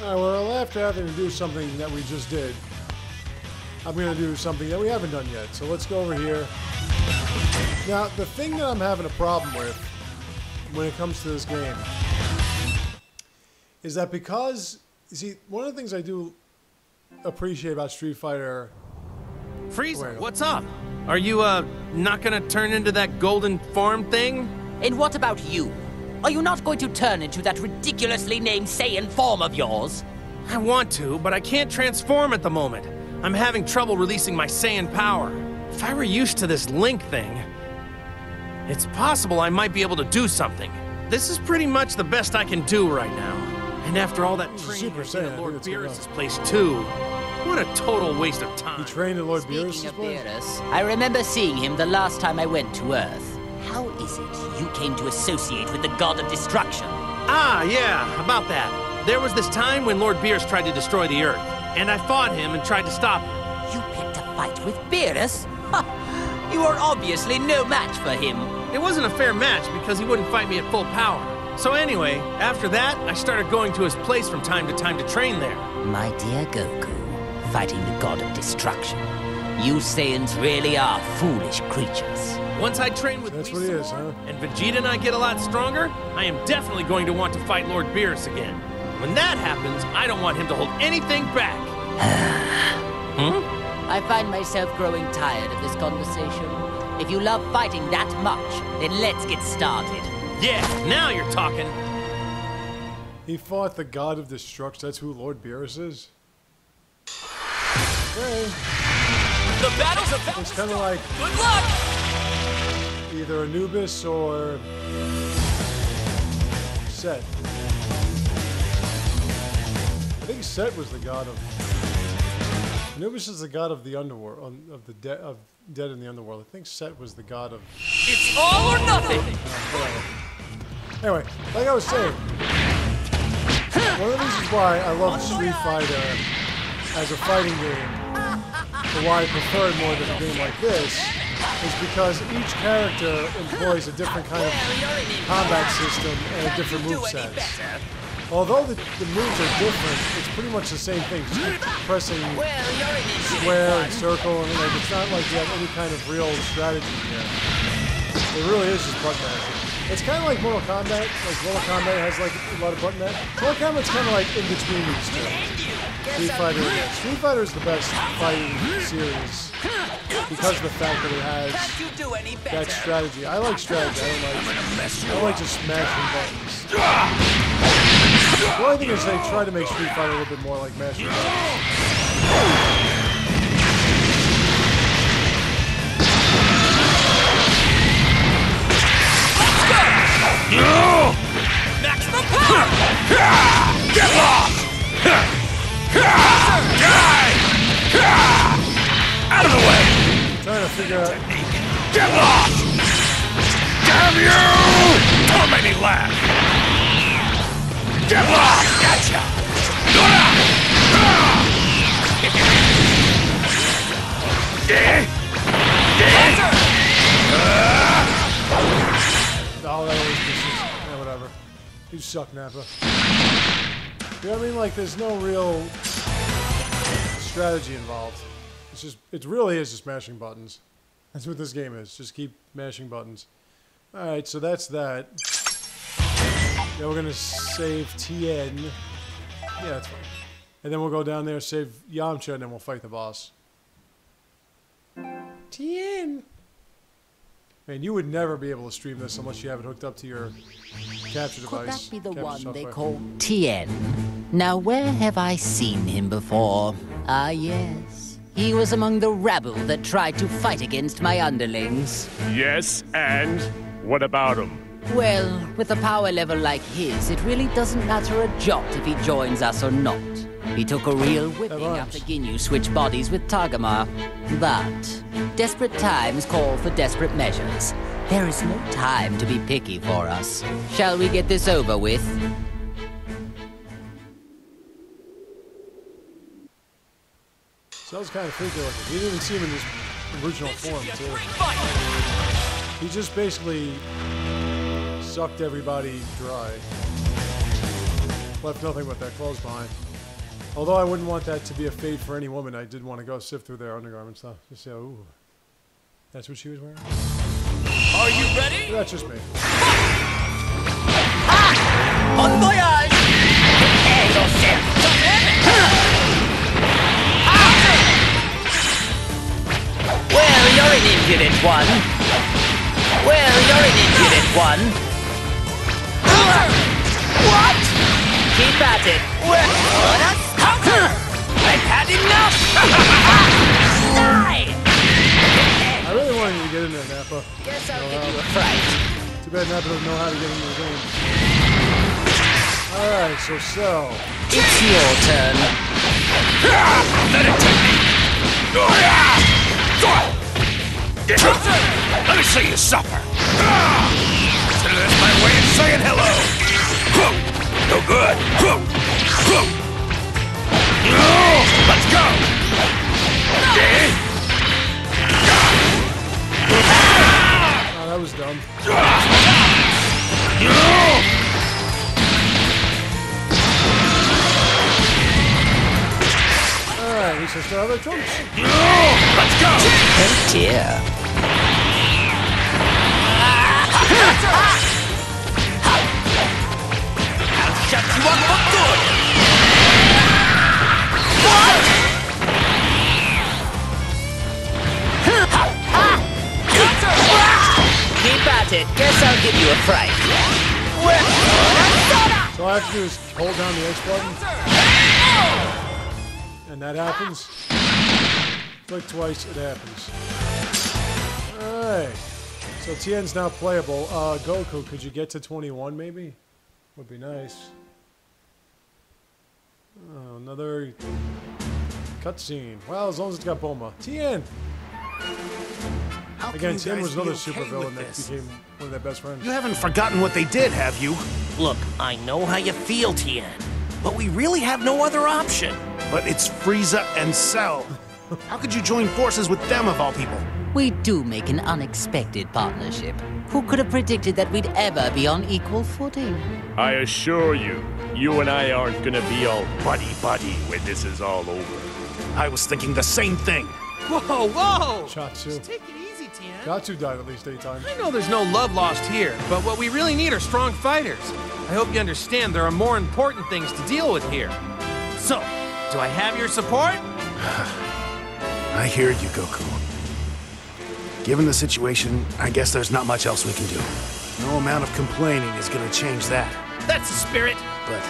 Alright, well, after having to do something that we just did, I'm going to do something that we haven't done yet. So let's go over here. Now, the thing that I'm having a problem with when it comes to this game is that because, you see, one of the things I do appreciate about Street Fighter... Frieza, what's up? Are you, not gonna turn into that golden form thing? And what about you? Are you not going to turn into that ridiculously named Saiyan form of yours? I want to, but I can't transform at the moment. I'm having trouble releasing my Saiyan power. If I were used to this Link thing, it's possible I might be able to do something. This is pretty much the best I can do right now. And after all that training at Lord Beerus' place too, what a total waste of time. You trained at Lord Beerus' Speaking of place? Beerus, I remember seeing him the last time I went to Earth. How is it you came to associate with the god of destruction? Ah, yeah, about that. There was this time when Lord Beerus tried to destroy the Earth, and I fought him and tried to stop him. You picked a fight with Beerus? Ha! You are obviously no match for him. It wasn't a fair match because he wouldn't fight me at full power. So anyway, after that, I started going to his place from time to train there. My dear Goku, fighting the god of destruction. You Saiyans really are foolish creatures. Once I train with That's what he is, huh? and Vegeta and I get a lot stronger, I am definitely going to want to fight Lord Beerus again. When that happens, I don't want him to hold anything back. I find myself growing tired of this conversation. If you love fighting that much, then let's get started. Yeah, now you're talking. He fought the god of destruction. That's who Lord Beerus is? Okay. The battle's about It's kind of like good luck! either Anubis or Set. I think Set was the god of... Anubis is the god of the underworld, of the dead in the underworld. I think Set was the god of... It's all or nothing! Anyway, like I was saying, one of the reasons why I love Street Fighter as a fighting game, or why I prefer it more than a game like this, is because each character employs a different kind of combat system and a different moveset. Although the moves are different, it's pretty much the same thing. Just keep pressing square and circle, and like it's not like you have any kind of real strategy here. It really is just button mashing. It's kind of like Mortal Kombat. Like Mortal Kombat has like a lot of button mash. Mortal Kombat's kind of like in between these two. Street Fighter, yeah. Street Fighter is the best fighting series because of the fact that it has that strategy. I like strategy. I don't like just smashing buttons. The only thing is they try to make Street Fighter a little bit more like mashing buttons. Maximum power! Get lost! Die! Out of the way! I'm trying to figure out... Get lost! Damn you! Don't make me laugh! Get lost! Gotcha! Oh, that always misses. Yeah, whatever. You suck, Nappa. You know what I mean? Like, there's no real strategy involved. It's just, it really is just mashing buttons. That's what this game is. Just keep mashing buttons. Alright, so that's that. Then we're gonna save Tien. Yeah, that's fine. And then we'll go down there, save Yamcha, and then we'll fight the boss. Tien! Man, you would never be able to stream this unless you have it hooked up to your capture device. Could that be the one software. they call Tien? Now, where have I seen him before? Ah, yes. He was among the rabble that tried to fight against my underlings. Yes, and what about him? Well, with a power level like his, it really doesn't matter a jot if he joins us or not. He took a real whipping after Ginyu switched bodies with Tagama. But desperate times call for desperate measures. There is no time to be picky for us. Shall we get this over with? So that was kind of freaky looking. We didn't even see him in his original form, too. He just basically sucked everybody dry. Left nothing but their clothes behind. Although I wouldn't want that to be a fate for any woman, I did want to go sift through their undergarments, though. Just say, ooh. That's what she was wearing? Are you ready? That's just me. Bon voyage! Prepare yourself! Well, you're an impudent one. Well, you're an impudent one. What? Keep at it. What a counter! I've had enough! Die! I really wanted you to get in there, Nappa. Guess I'll give you a fright. Too bad Nappa doesn't know how to get into the game. Alright, so Cell. It's your turn. Let it take me! Let me see you suffer! Consider this my way of saying hello! No good! Let's go! Oh, that was dumb. Alright, he says to other troops. Let's go! Oh dear. I'll shut you up for good! Keep at it. Guess I'll give you a fright. So all I have to do is hold down the X button. And that happens. Click twice, it happens. Alright. So Tien's now playable. Goku, could you get to 21 maybe? Would be nice. Oh, another cutscene. Well, as long as it's got Bulma. Tien! Again, Tien was another supervillain that became one of their best friends. You haven't forgotten what they did, have you? Look, I know how you feel, Tien, but we really have no other option. But it's Frieza and Cell. How could you join forces with them of all people? We do make an unexpected partnership. Who could have predicted that we'd ever be on equal footing? I assure you, you and I aren't gonna be all buddy-buddy when this is all over. I was thinking the same thing. Whoa, whoa! Chatsu. Take it easy, Tien. Chatsu died at least 8 times. I know there's no love lost here, but what we really need are strong fighters. I hope you understand there are more important things to deal with here. So, do I have your support? I hear you, Goku. Given the situation, I guess there's not much else we can do. No amount of complaining is gonna change that. That's the spirit. But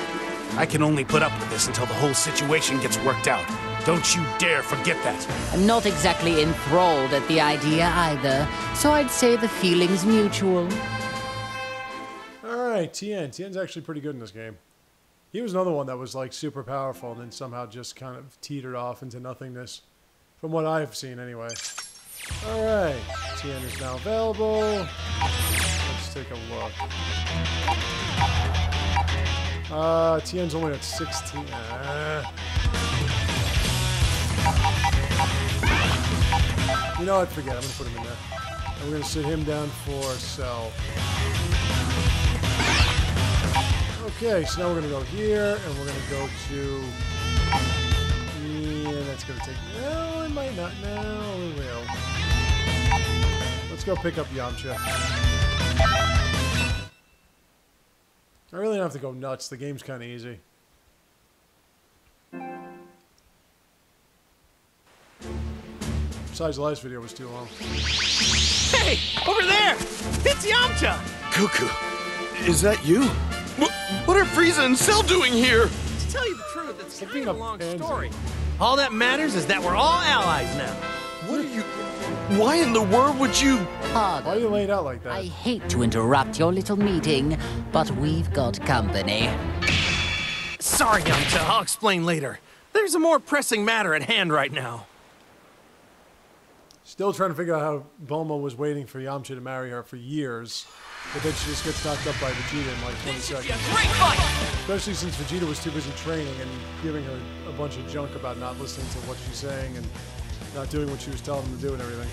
I can only put up with this until the whole situation gets worked out. Don't you dare forget that. I'm not exactly enthralled at the idea either, so I'd say the feeling's mutual. Alright, Tien. Tien's actually pretty good in this game. He was another one that was like super powerful and then somehow just kind of teetered off into nothingness. From what I've seen anyway. Alright, Tien is now available. Let's take a look. Tien's only at 16. You know what? Forget it. I'm going to put him in there. And we're going to sit him down for Cell. Okay, so now we're going to go here, and we're going to go to... Yeah, that's going to take... No, it might not. No, it will. Let's go pick up Yamcha. I really don't have to go nuts. The game's kind of easy. Besides, the last video was too long. Hey, over there! It's Yamcha! Goku, is that you? What are Frieza and Cell doing here? To tell you the truth, it's kind being of a a long pansy. story. All that matters is that we're all allies now. What are you... Why in the world would you... Why are Pardon. you laid out like that? I hate to interrupt your little meeting, but we've got company. Sorry, Yamcha, I'll explain later. There's a more pressing matter at hand right now. Still trying to figure out how Bulma was waiting for Yamcha to marry her for years, but then she just gets knocked up by Vegeta in like 20 seconds. Great fight! Especially since Vegeta was too busy training and giving her a bunch of junk about not listening to what she's saying and not doing what she was telling him to do and everything.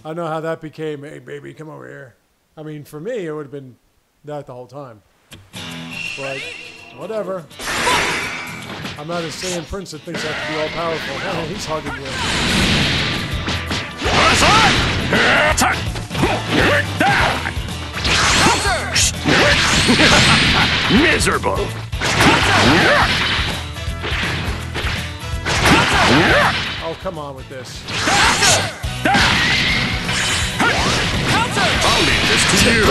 I don't know how that became, hey baby, come over here. I mean, for me, it would have been that the whole time. But Whatever. I'm not a Saiyan prince that thinks I have to be all powerful. Oh, he's hugging you. Miserable. Oh, come on with this. I'll leave this to you.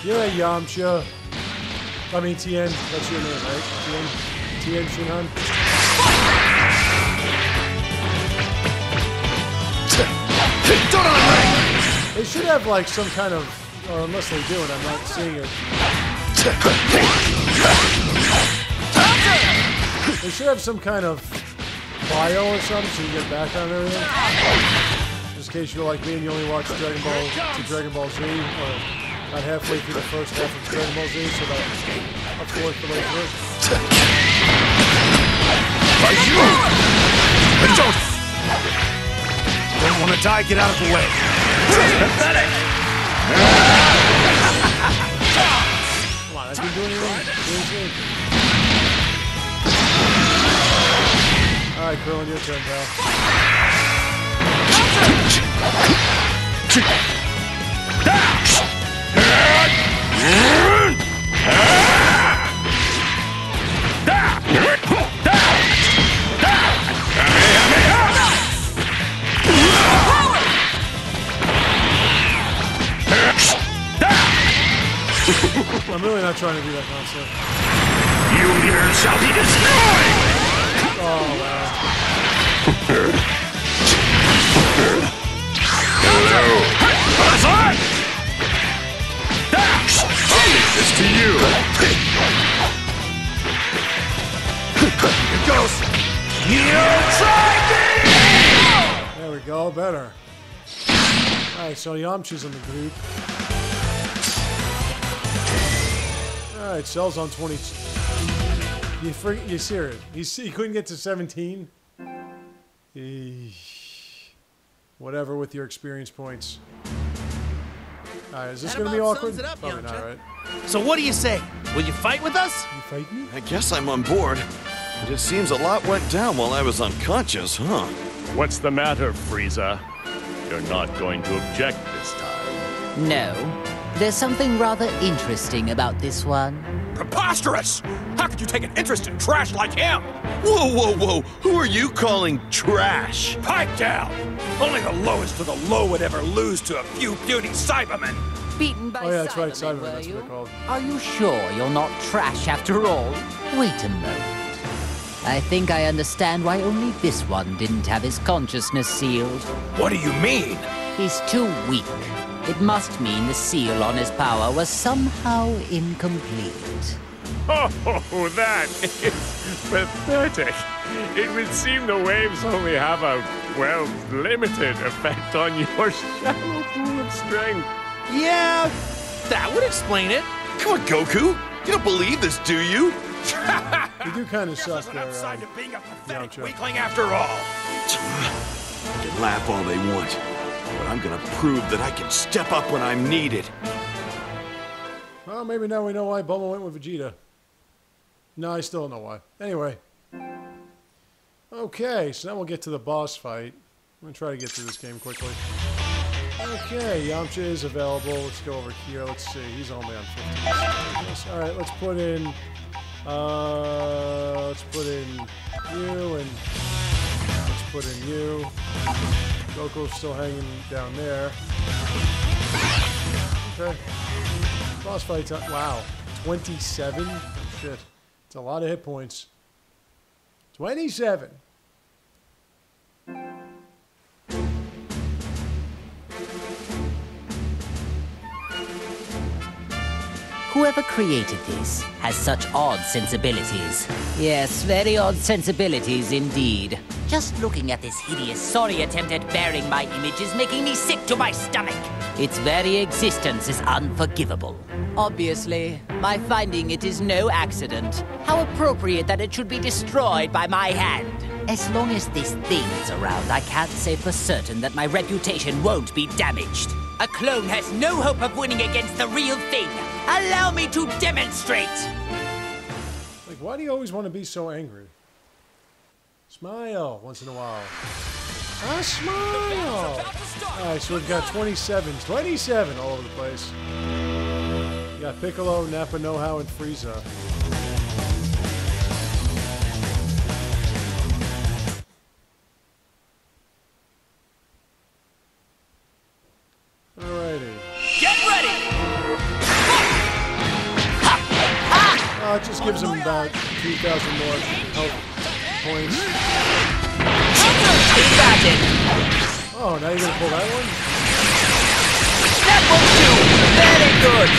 Yeah, Yamcha. I mean, Tien. That's your name, right? Tien Shinhan. They should have, like, some kind of... Or unless they do it, I'm not seeing it. They should have some kind of bio or something so you get background and everything. Just in case you're like me and you only watch Dragon Ball Z, or not halfway through the first half of Dragon Ball Z, so about a fourth of the way through. Are you? Don't want to die, get out of the way. Pathetic! Come on, I didn't do anything. Alright, Krillin, your turn, pal. I'm really not trying to do that concept. You leaders shall be destroyed! Oh, wow. Hello! Hazard! I'll leave this to you! Here goes! You try me! There we go, better. Alright, so Yamcha's in the group. Alright, Cell's on 22. You serious? He couldn't get to 17? Whatever with your experience points. Alright, is this going to be awkward? Probably not, right? So what do you say? Will you fight with us? You fight me? I guess I'm on board. But it seems a lot went down while I was unconscious, huh? What's the matter, Frieza? You're not going to object this time. No. There's something rather interesting about this one. Preposterous! How could you take an interest in trash like him? Whoa, whoa, whoa! Who are you calling trash? Pipe down! Only the lowest of the low would ever lose to a few puny Cybermen. Beaten by Oh yeah, that's right, Cybermen, Cybermen, were that's what you? they're called. Are you sure you're not trash after all? Wait a moment. I think I understand why only this one didn't have his consciousness sealed. What do you mean? He's too weak. It must mean the seal on his power was somehow incomplete. Oh, that is pathetic. It would seem the waves only have a, well, limited effect on your shallow pool of strength. Yeah, that would explain it. Come on, Goku! You don't believe this, do you? You do kind of suck there, Outside of being a pathetic Yamcha. weakling after all. They can laugh all they want, but I'm gonna prove that I can step up when I'm needed. Well, maybe now we know why Bulma went with Vegeta. No, I still don't know why. Anyway. Okay, so now we'll get to the boss fight. I'm going to try to get through this game quickly. Okay, Yamcha is available. Let's go over here. Let's see. He's only on 15. Alright, let's put in you and let's put in you. Goku's still hanging down there. Okay. Boss fight time. Wow. 27? Oh, shit. It's a lot of hit points. 27. Whoever created this has such odd sensibilities. Yes, very odd sensibilities indeed. Just looking at this hideous, sorry attempt at bearing my image is making me sick to my stomach. Its very existence is unforgivable. Obviously, my finding it is no accident. How appropriate that it should be destroyed by my hand. As long as this thing's around, I can't say for certain that my reputation won't be damaged. A clone has no hope of winning against the real thing. Allow me to demonstrate! Like, why do you always want to be so angry? Smile once in a while. Ah, smile! Alright, so we've got 27s. 27 all over the place. You got Piccolo, Nappa, Know-How, and Frieza. Alrighty. Get ready! It just gives them about 2,000 more health points. Oh, now you're gonna pull that one? That will do! Very good!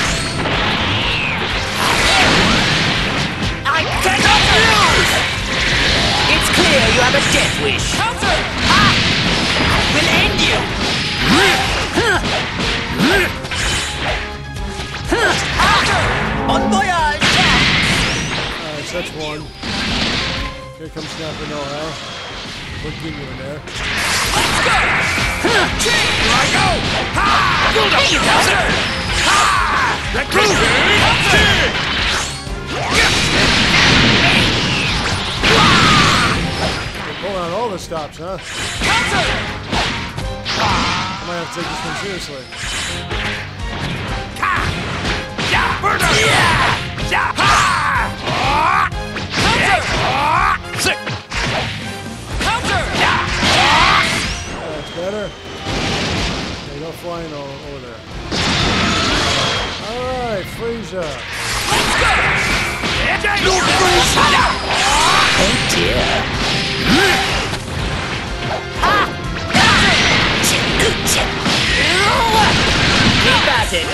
I cannot lose! It's clear you have a death wish. Counter! I will end you! Bon voyage! Alright, so that's one. Here comes Nappa Know-How. Put Ginyu in there. Let's go! Here I go! There you go! Let's go! You're pulling out all the stops, huh? I might have to take this one seriously. That's better. Okay, go flying over there. Alright, Frieza. Oh dear. Keep at it.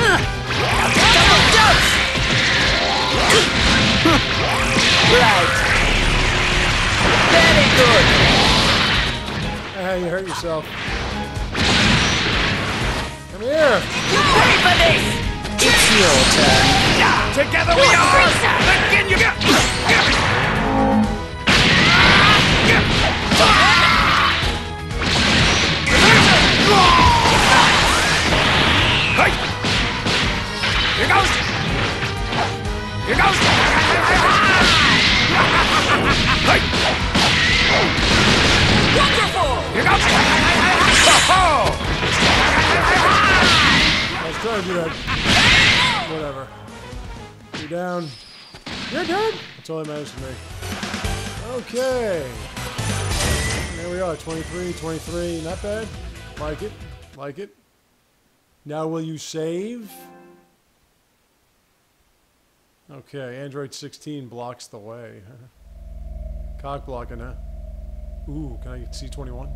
Double dose. Right. Very good. Ah, you hurt yourself. Come here. You pay for this. It's your turn. Together we are! Again, you get! Hey! Here goes! Here goes! Hey! Wonderful! Here goes! I was trying to do that. Whatever. You're down. You're dead! That's all that matters to me. Okay. There we are. 23, 23. Not bad. Like it. Like it. Now will you save? Okay. Android 16 blocks the way. Cock blocking, huh? Ooh, can I see 21?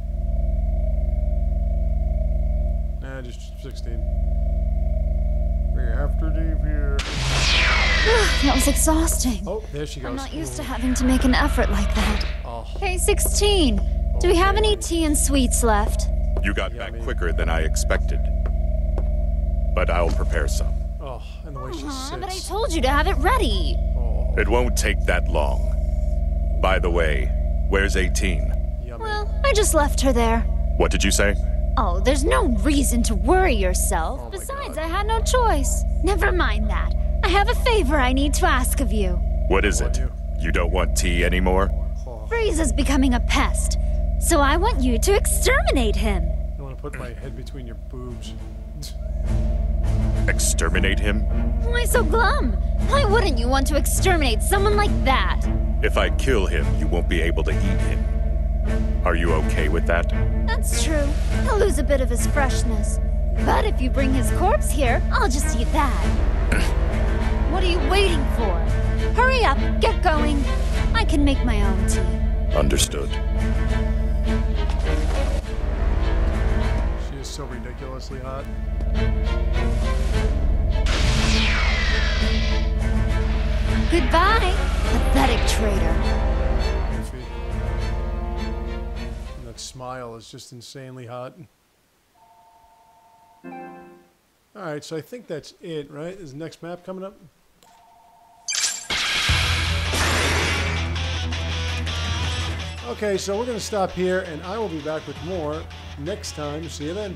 Nah, just 16. We have to leave here. That was exhausting. Oh, there she goes. I'm not used to having to make an effort like that. Oh. Hey, 16. Do we have any tea and sweets left? You got back quicker than I expected. But I'll prepare some. Oh, and the way she sits. But I told you to have it ready. Oh, It won't take that long. By the way, where's 18? yummy. Well, I just left her there. What did you say? Oh, there's no reason to worry yourself. Oh my Besides, God. I had no choice. Never mind that. I have a favor I need to ask of you. What is What it? you- You don't want tea anymore? Oh, Frieza's becoming a pest, so I want you to exterminate him. I want to put my head between your boobs. Exterminate him? Why so glum? Why wouldn't you want to exterminate someone like that? If I kill him, you won't be able to eat him. Are you okay with that? That's true. He'll lose a bit of his freshness. But if you bring his corpse here, I'll just eat that. What are you waiting for? Hurry up, get going. I can make my own tea. Understood. She is so ridiculously hot. Goodbye, pathetic traitor. Goofy. And that smile is just insanely hot. Alright, so I think that's it, right? Is the next map coming up? Okay, so we're going to stop here, and I will be back with more next time. See you then.